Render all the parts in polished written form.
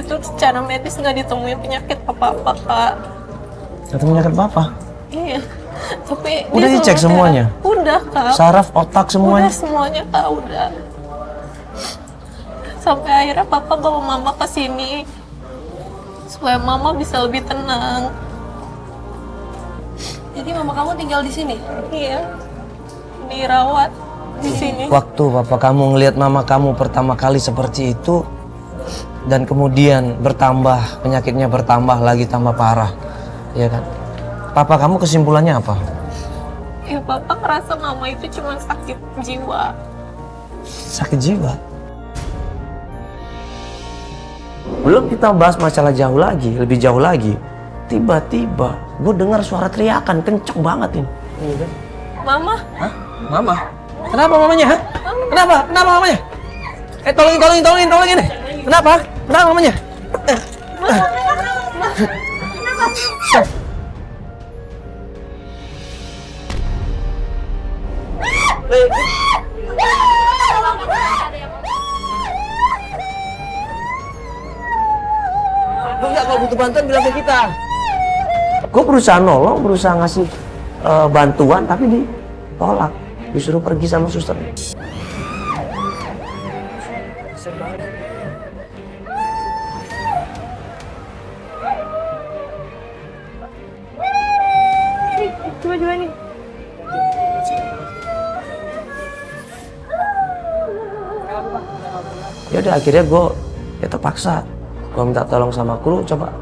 itu secara medis nggak ditemuin penyakit apa-apa, Kak. Atau penyakit apa? Iya, tapi Udah dia dicek selalu semuanya? Udah, Kak. Saraf, otak, semuanya? Udah semuanya, Kak, udah. Sampai akhirnya papa bawa mama ke sini supaya mama bisa lebih tenang. Jadi mama kamu tinggal di sini? Iya, dirawat di sini. Waktu papa kamu ngelihat mama kamu pertama kali seperti itu, dan kemudian bertambah, penyakitnya bertambah lagi, tambah parah, ya kan? Papa kamu kesimpulannya apa? Ya, papa ngerasa mama itu cuma sakit jiwa. Sakit jiwa? Belum kita bahas masalah jauh lagi, lebih jauh lagi. Tiba-tiba gue dengar suara teriakan kenceng banget ini. Mama? Hah? Mama? Kenapa mamanya? Hah? Kenapa? Kenapa mamanya? Tolongin deh. Kenapa? Kenapa mamanya? Enggak, kalau butuh bantuan bilang ke kita. Gue berusaha nolong, berusaha ngasih bantuan, tapi ditolak. Disuruh pergi sama suster. Coba nih. Ya udah, akhirnya gue terpaksa. Gue minta tolong sama kru, coba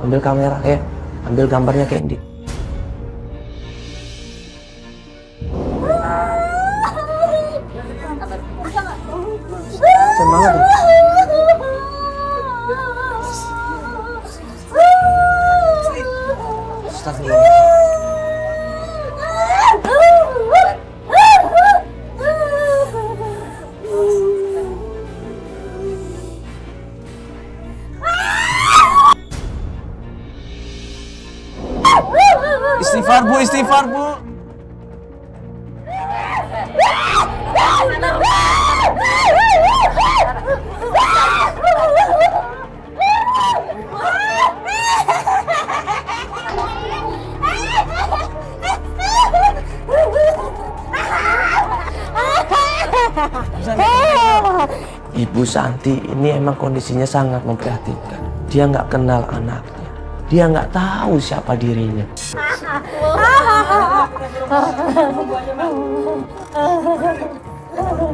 ambil kamera ya, ambil gambarnya Candy. Kasian banget ya. Astagfirullah. Istighfar bu. Ibu Santi ini emang kondisinya sangat memprihatinkan. Dia nggak kenal anaknya. Dia nggak tahu siapa dirinya.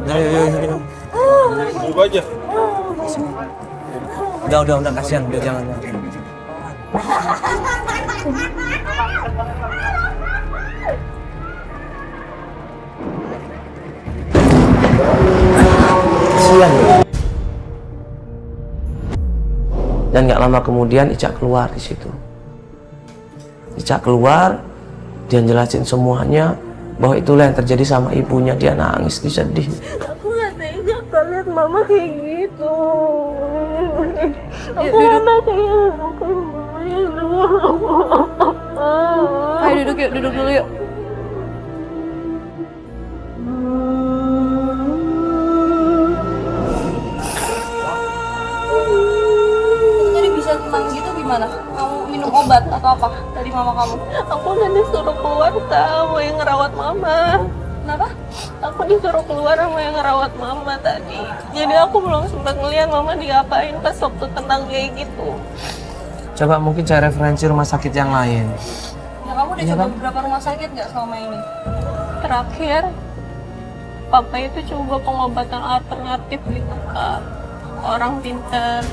Ayo. Tunggu aja. Udah kasihan, udah jangan. Kasihan. Dan nggak lama kemudian Ica keluar di situ. Ica keluar, dia jelasin semuanya bahwa itulah yang terjadi sama ibunya. Dia nangis, dia sedih. Aku gak tega lihat mama kayak gitu. Aku anak kayak Ayo duduk dulu yuk. Jadi bisa tenang gitu gimana? Kamu minum obat atau apa dari mama kamu? Aku udah disuruh keluar sama yang ngerawat mama. Kenapa? Aku disuruh keluar sama yang ngerawat mama tadi. Jadi aku belum sempat ngeliat mama diapain pas waktu tenang kayak gitu. Coba mungkin cari referensi rumah sakit yang lain. Ya kamu udah coba beberapa rumah sakit nggak selama ini? Terakhir, papa itu coba pengobatan alternatif gitu, Kak. Orang pintar.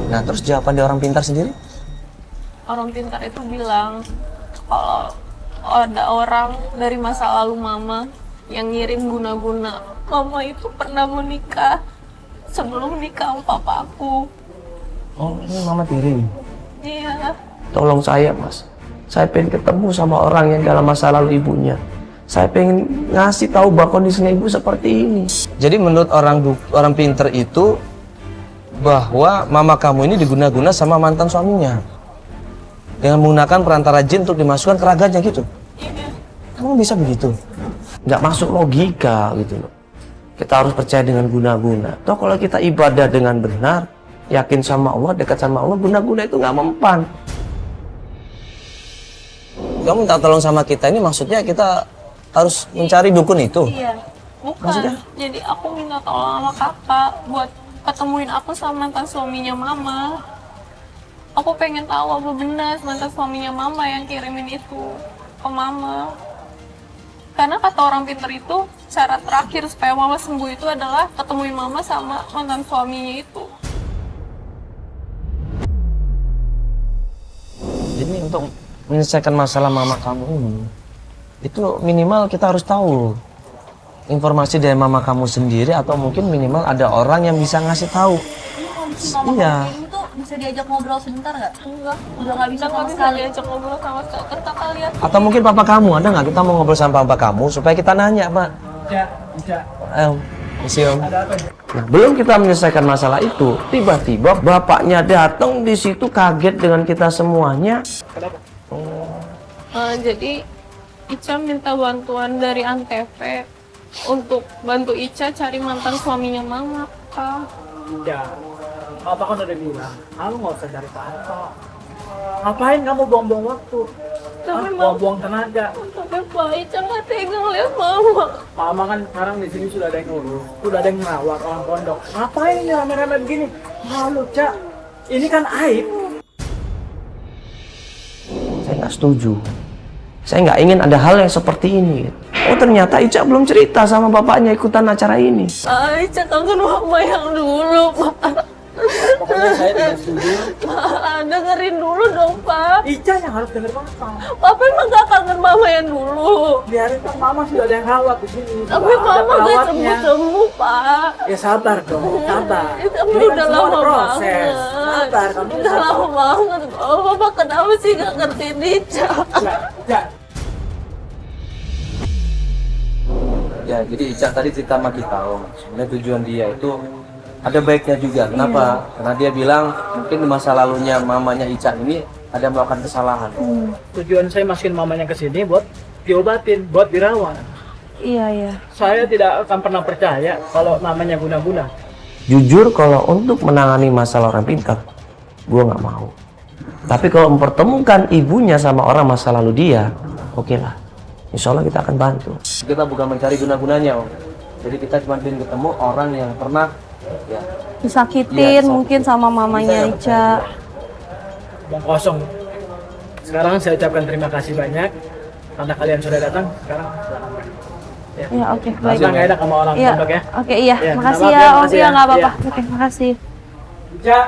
Nah, terus jawaban dari orang pintar sendiri? Orang pintar itu bilang kalau ada orang dari masa lalu mama yang ngirim guna-guna. Mama itu pernah menikah sebelum nikah sama papaku. Oh, ini mama kirim. Iya. Tolong saya, Mas. Saya pengen ketemu sama orang yang dalam masa lalu ibunya. Saya pengen ngasih tahu bahwa kondisinya ibu seperti ini. Jadi menurut orang pintar itu bahwa mama kamu ini diguna-guna sama mantan suaminya dengan menggunakan perantara jin untuk dimasukkan ke raganya gitu. Iya. Kamu bisa begitu? Nggak masuk logika gitu loh. Kita harus percaya dengan guna-guna. Toh kalau kita ibadah dengan benar, yakin sama Allah, dekat sama Allah, guna-guna itu nggak mempan. Kamu minta tolong sama kita ini maksudnya kita harus mencari dukun itu? Iya. Bukan. Maksudnya? Jadi aku minta tolong sama kakak buat ketemuin aku sama mantan suaminya mama. Aku pengen tahu apa benar mantan suaminya mama yang kirimin itu ke mama. Karena kata orang pinter itu, syarat terakhir supaya mama sembuh itu adalah ketemuin mama sama mantan suaminya itu. Jadi untuk menyelesaikan masalah mama kamu ini, itu minimal kita harus tahu informasi dari mama kamu sendiri atau mungkin minimal ada orang yang bisa ngasih tahu. Mama Iya. kamu ini tuh bisa diajak ngobrol sebentar nggak? Enggak. Udah nggak bisa sama Bisa sekali. diajak ngobrol sama sekali. Kan kakak lihat. Atau mungkin papa kamu, ada nggak kita mau ngobrol sama papa kamu supaya kita nanya, Pak? Bisa. Misi Om. Nah, belum kita menyelesaikan masalah itu, tiba-tiba bapaknya datang di situ kaget dengan kita semuanya. Jadi Ica minta bantuan dari Antv untuk bantu Ica cari mantan suaminya mama, Kak. Ya, Papa kan udah bilang, kamu nggak usah cari Papa. Ngapain kamu buang-buang waktu? Tapi Buang-buang tenaga. Tapi Pak, Ica nggak tega ngeliat mama. Mama kan sekarang di sini sudah ada yang ngurus, sudah ada yang merawat orang pondok. Ngapain ini rame-rame begini? Malu, Cak. Ini kan aib. Saya nggak setuju. Saya nggak ingin ada hal yang seperti ini. Oh ternyata Ica belum cerita sama bapaknya ikutan acara ini. Ica kangen mama yang dulu, Pak. Pokoknya saya tidak setuju. Pak, dengerin dulu dong, Pak. Ica yang harus denger Papa. Papa emang gak kangen mama yang dulu. Biarin kan Mama sudah ada yang rawat di sini. Tapi Sudah ada mama gak perawatnya. sembuh-sembuh, Pak. Ya sabar dong, sabar. Tapi Ini kan udah semua lama proses. banget. Sabar, kamu Udah sabar. lama banget. Oh, Papa kenapa sih gak ngertiin Ica? Ya, Ya jadi Ica tadi cerita sama kita Om. Sebenarnya tujuan dia itu ada baiknya juga. Kenapa? Karena dia bilang mungkin di masa lalunya mamanya Ica ini ada melakukan kesalahan. tujuan saya masukin mamanya ke sini buat diobatin, buat dirawat. Iya. Saya tidak akan pernah percaya kalau namanya guna-guna. Jujur kalau untuk menangani masalah orang pintar, gue nggak mau. Tapi kalau mempertemukan ibunya sama orang masa lalu dia, oke lah. Insya Allah kita akan bantu. Kita bukan mencari guna-gunanya Om. Jadi kita cuma ingin ketemu orang yang pernah ya, Disakitin Iya, mungkin sama mamanya Ica. Bang kosong. Sekarang saya ucapkan terima kasih banyak karena kalian sudah datang. Sekarang silakan. Ya, oke, baik. Kita nggak enak sama orang Iya, pondok ya. oke, iya. Iya, Makasih maaf ya, ya, Om. makasih Iya, ya. nggak apa-apa. Iya. Oke, makasih. Ica,